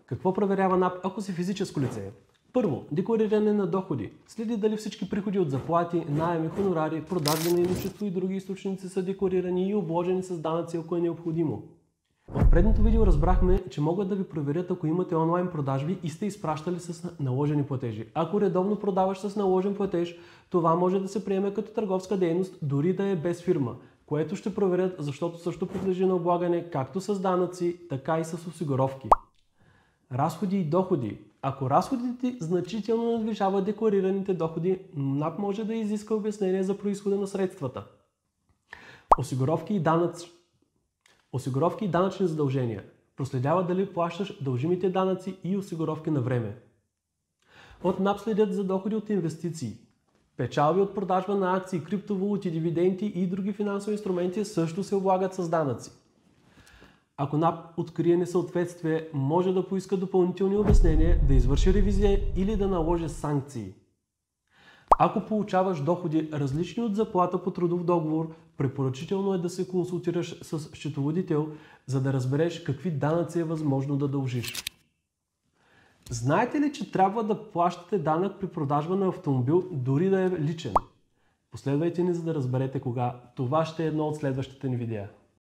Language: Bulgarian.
Какво проверява НАП, ако си физическо лице? Първо, деклариране на доходи. Следи дали всички приходи от заплати, наеми, хонорари, продажби на имущество и други източници са декларирани и обложени с данъци, ако е необходимо. В предното видео разбрахме, че могат да ви проверят, ако имате онлайн продажби и сте изпращали с наложени платежи. Ако редовно продаваш с наложен платеж, това може да се приеме като търговска дейност, дори да е без фирма, което ще проверят, защото също подлежи на облагане както с данъци, така и с осигуровки. Разходи и доходи. Ако разходите значително надвишават декларираните доходи, НАП може да изиска обяснение за произхода на средствата. Осигуровки и данъчни задължения. Проследява дали плащаш дължимите данъци и осигуровки на време. От НАП следят за доходи от инвестиции. Печалби от продажба на акции, криптовалути, дивиденти и други финансови инструменти също се облагат с данъци. Ако НАП открие несъответствие, може да поиска допълнителни обяснения, да извърши ревизия или да наложи санкции. Ако получаваш доходи различни от заплата по трудов договор, препоръчително е да се консултираш с счетоводител, за да разбереш какви данъци е възможно да дължиш. Знаете ли, че трябва да плащате данък при продажба на автомобил, дори да е личен? Последвайте ни, за да разберете кога. Това ще е едно от следващите ни видеа.